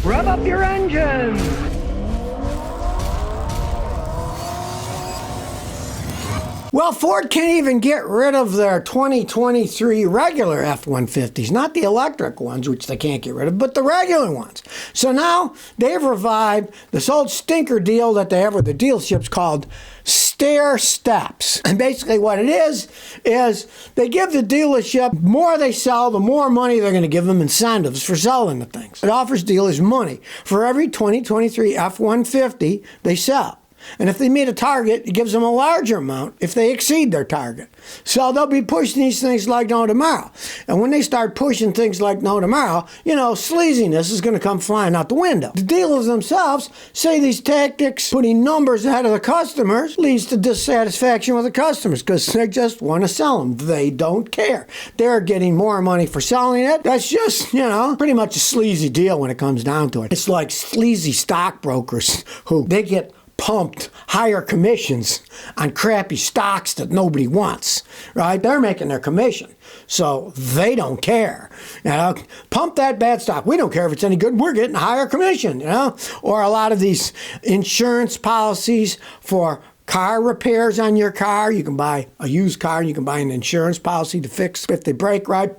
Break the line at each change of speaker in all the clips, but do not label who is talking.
Rev up your engines!
Well, Ford can't even get rid of their 2023 regular F-150s, not the electric ones, which they can't get rid of, but the regular ones. So now they've revived this old stinker deal that they have with the dealerships called stair steps. And basically what it is they give the dealership, the more they sell, the more money they're going to give them incentives for selling the things. It offers dealers money for every 2023 F-150 they sell. And if they meet a target, it gives them a larger amount if they exceed their target. So they'll be pushing these things like no tomorrow. And when they start pushing things like no tomorrow, sleaziness is going to come flying out the window. The dealers themselves say these tactics, putting numbers ahead of the customers, leads to dissatisfaction with the customers because they just want to sell them. They don't care. They're getting more money for selling it. That's just, pretty much a sleazy deal when it comes down to it. It's like sleazy stockbrokers who they get pumped higher commissions on crappy stocks that nobody wants, right? They're making their commission, so they don't care. Pump that bad stock. We don't care if it's any good. We're getting a higher commission, Or a lot of these insurance policies for car repairs on your car. You can buy a used car and you can buy an insurance policy to fix if they break, right?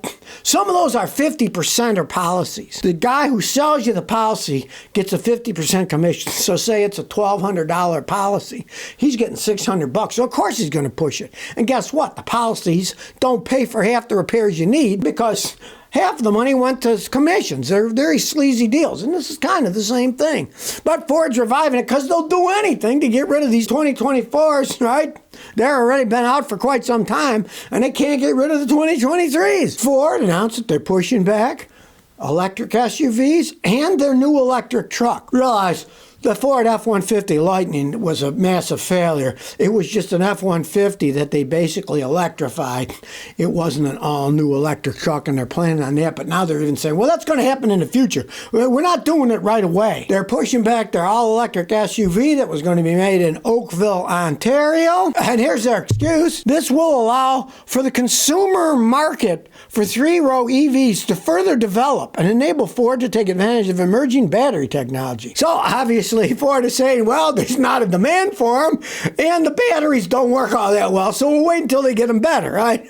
Some of those are 50%er policies. The guy who sells you the policy gets a 50% commission. So say it's a $1,200 policy. He's getting $600. So of course he's going to push it. And guess what? The policies don't pay for half the repairs you need because half of the money went to commissions. They're very sleazy deals, and this is kind of the same thing. But Ford's reviving it because they'll do anything to get rid of these 2024s, right? They're already been out for quite some time, and they can't get rid of the 2023s. Ford announced that they're pushing back electric SUVs and their new electric truck. Realize the Ford F-150 Lightning was a massive failure. It was just an F-150 that they basically electrified. It wasn't an all-new electric truck, and they're planning on that. But now they're even saying, well, that's going to happen in the future. We're not doing it right away. They're pushing back their all-electric SUV that was going to be made in Oakville, Ontario. And here's their excuse. This will allow for the consumer market for three-row EVs to further develop and enable Ford to take advantage of emerging battery technology. So obviously, Ford is saying, well, there's not a demand for them, and the batteries don't work all that well, so we'll wait until they get them better, right?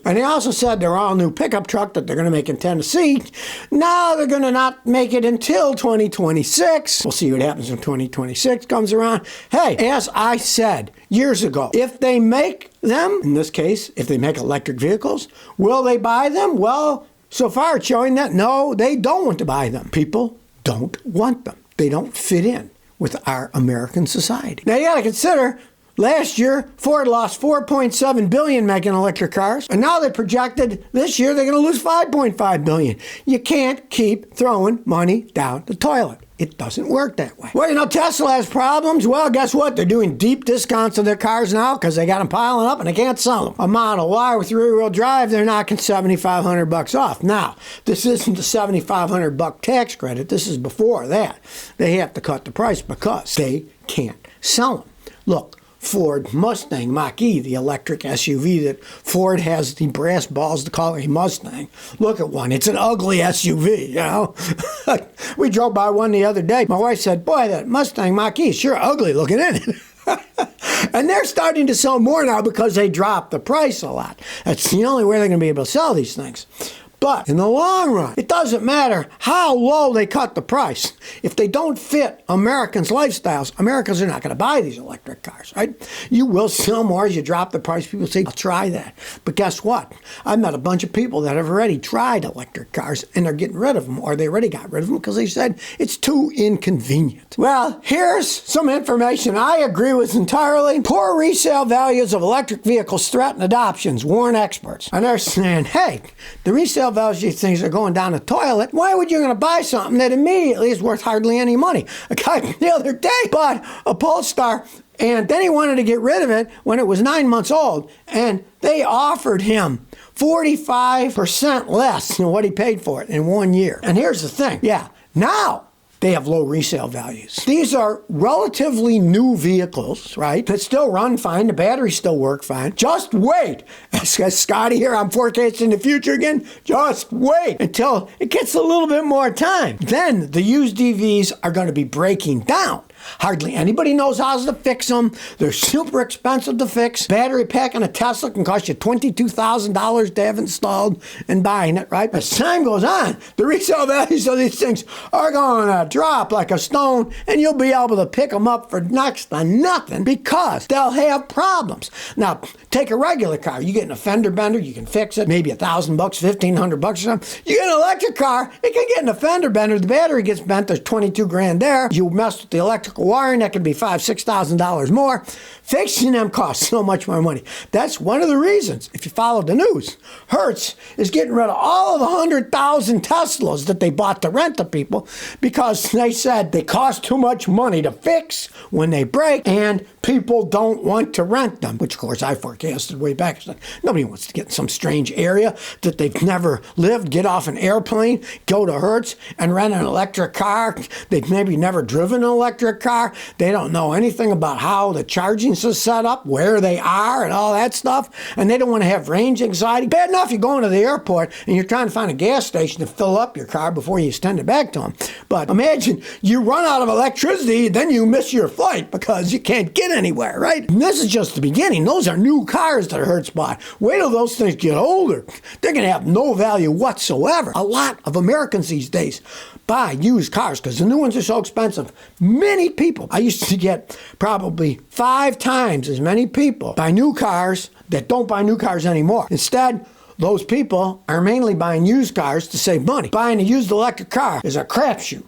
And they also said their all-new pickup truck that they're going to make in Tennessee, now they're going to not make it until 2026. We'll see what happens when 2026 comes around. Hey, as I said years ago, if they make them, in this case, if they make electric vehicles, will they buy them? Well, so far it's showing that no, they don't want to buy them. People don't want them. They don't fit in with our American society. Now you got to consider, last year Ford lost $4.7 billion making electric cars, and now they projected this year they're going to lose $5.5 billion. You can't keep throwing money down the toilet. It doesn't work that way. Well, Tesla has problems. Well, guess what? They're doing deep discounts on their cars now because they got them piling up and they can't sell them. A Model Y with rear-wheel drive, they're knocking $7,500 off. Now, this isn't the $7,500 tax credit. This is before that. They have to cut the price because they can't sell them. Look, Ford Mustang Mach-E, the electric SUV that Ford has the brass balls to call a Mustang. Look at one. It's an ugly SUV, We drove by one the other day. My wife said, boy, that Mustang Mach-E is sure ugly looking in it. And they're starting to sell more now because they dropped the price a lot. That's the only way they're going to be able to sell these things. But in the long run, it doesn't matter how low they cut the price. If they don't fit Americans' lifestyles, Americans are not going to buy these electric cars, right? You will sell more as you drop the price. People say, I'll try that. But guess what? I've met a bunch of people that have already tried electric cars and they're getting rid of them, or they already got rid of them because they said it's too inconvenient. Well, here's some information I agree with entirely. Poor resale values of electric vehicles threaten adoptions, warn experts. And they're saying, hey, the resale values of these things are going down the toilet. Why would you going to buy something that immediately is worth hardly any money? A guy the other day bought a Polestar, and then he wanted to get rid of it when it was 9 months old, and they offered him 45% less than what he paid for it in 1 year. And here's the thing. Yeah, now they have low resale values. These are relatively new vehicles, right, that still run fine. The batteries still work fine. Just wait. As Scotty here, I'm forecasting the future again. Just wait until it gets a little bit more time. Then the used EVs are going to be breaking down. Hardly anybody knows how to fix them. They're super expensive to fix. Battery pack on a Tesla can cost you $22,000 to have installed and buying it, right? As time goes on, the resale values of these things are going to drop like a stone, and you'll be able to pick them up for next to nothing because they'll have problems. Now, take a regular car. You get a fender bender, you can fix it, maybe $1,000, $1,500 or something. You get an electric car, it can get in a fender bender, the battery gets bent, there's 22 grand there. You mess with the electrical wiring, that could be $5,000, $6,000 more. Fixing them costs so much more money. That's one of the reasons, if you follow the news, Hertz is getting rid of all of the 100,000 Teslas that they bought to rent to people because they said they cost too much money to fix when they break and people don't want to rent them, which of course I forecasted way back. It's like, nobody wants to get in some strange area that they've never lived, get off an airplane, go to Hertz and rent an electric car. They've maybe never driven an electric car. They don't know anything about how the charging is set up, where they are and all that stuff, and they don't want to have range anxiety. Bad enough you're going to the airport and you're trying to find a gas station to fill up your car before you send it back to them. But imagine you run out of electricity, then you miss your flight because you can't get anywhere, right? And this is just the beginning. Those are new cars that Hertz bought. Wait till those things get older. They're going to have no value whatsoever. A lot of Americans these days buy used cars because the new ones are so expensive. Many people, I used to get probably 5 times as many people buy new cars that don't buy new cars anymore. Instead, those people are mainly buying used cars to save money. Buying a used electric car is a crapshoot.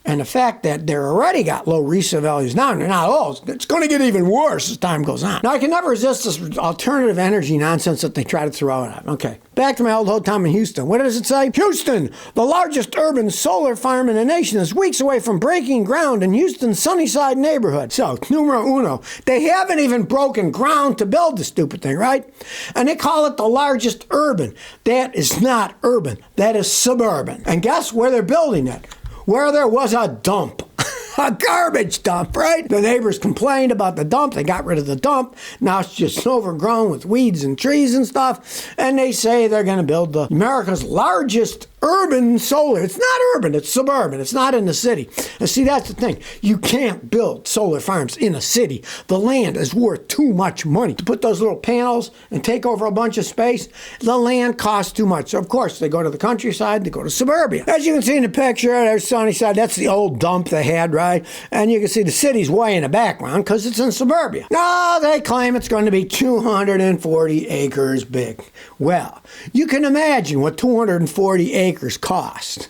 And the fact that they're already got low resale values now, and they're not old, it's going to get even worse as time goes on. Now, I can never resist this alternative energy nonsense that they try to throw out. Okay, back to my old hometown in Houston. What does it say? Houston, the largest urban solar farm in the nation, is weeks away from breaking ground in Houston's Sunnyside neighborhood. So, numero uno, they haven't even broken ground to build the stupid thing, right? And they call it the largest urban. That is not urban. That is suburban. And guess where they're building it? Where there was a dump. A garbage dump, right? The neighbors complained about the dump. They got rid of the dump. Now it's just overgrown with weeds and trees and stuff. And they say they're going to build America's largest urban solar. It's not urban, it's suburban. It's not in the city. And see, that's the thing. You can't build solar farms in a city. The land is worth too much money. To put those little panels and take over a bunch of space, the land costs too much. So, of course, they go to the countryside, they go to suburbia. As you can see in the picture, there's Sunnyside. That's the old dump they had, right? And you can see the city's way in the background because it's in suburbia. No, they claim it's going to be 240 acres big. Well, you can imagine what 240 acres cost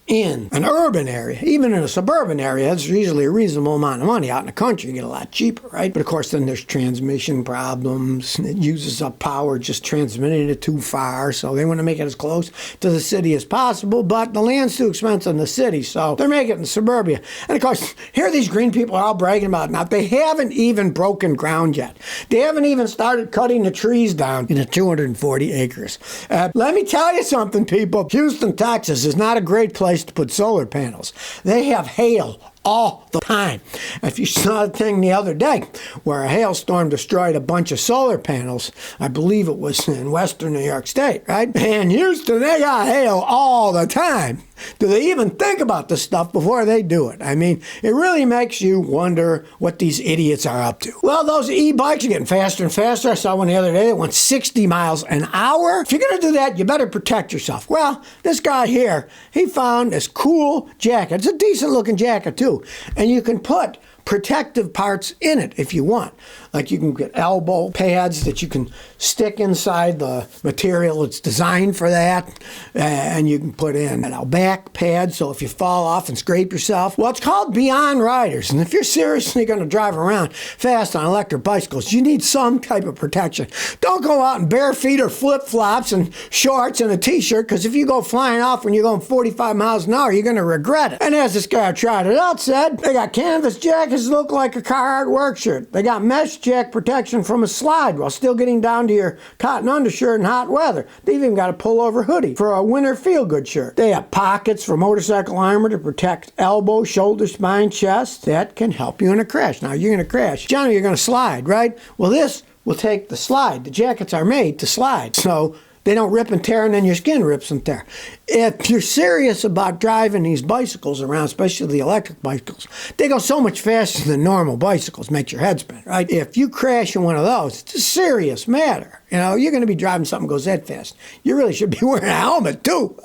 in an urban area. Even in a suburban area, it's usually a reasonable amount of money. Out in the country, you get a lot cheaper, right? But of course, then there's transmission problems. It uses up power just transmitting it too far, so they want to make it as close to the city as possible, but the land's too expensive in the city, so they're making it in suburbia. And of course, here these green people are all bragging about it. Now, they haven't even broken ground yet. They haven't even started cutting the trees down in the 240 acres. Let me tell you something, people. Houston, Texas is not a great place to put solar panels. They have hail all the time. If you saw a thing the other day where a hailstorm destroyed a bunch of solar panels, I believe it was in western New York State, right? And Houston, they got hail all the time. Do they even think about this stuff before they do it? I mean, it really makes you wonder what these idiots are up to. Well, those e-bikes are getting faster and faster. I saw one the other day that went 60 miles an hour. If you're going to do that, you better protect yourself. Well, this guy here, he found this cool jacket. It's a decent looking jacket too. And you can put protective parts in it if you want. Like you can get elbow pads that you can stick inside the material. It's designed for that. And you can put in a back pad so if you fall off and scrape yourself. Well, it's called Beyond Riders. And if you're seriously going to drive around fast on electric bicycles, you need some type of protection. Don't go out in bare feet or flip-flops and shorts and a t-shirt, because if you go flying off when you're going 45 miles an hour, you're going to regret it. And as this guy tried it out, said, they got canvas jackets that look like a Carhartt work shirt. They got mesh jack protection from a slide while still getting down to your cotton undershirt in hot weather. They've even got a pullover hoodie for a winter feel-good shirt. They have pockets for motorcycle armor to protect elbow, shoulder, spine, chest. That can help you in a crash. Now, you're going to crash. Johnny, you're going to slide, right? Well, this will take the slide. The jackets are made to slide. So they don't rip and tear, and then your skin rips and tear. If you're serious about driving these bicycles around, especially the electric bicycles, they go so much faster than normal bicycles, makes your head spin, right? If you crash in one of those, it's a serious matter. You know, you're going to be driving something that goes that fast. You really should be wearing a helmet, too.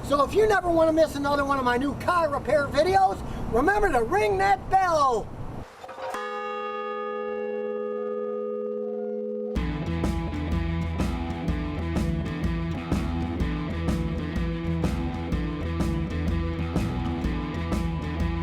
So if you never want to miss another one of my new car repair videos, remember to ring that bell.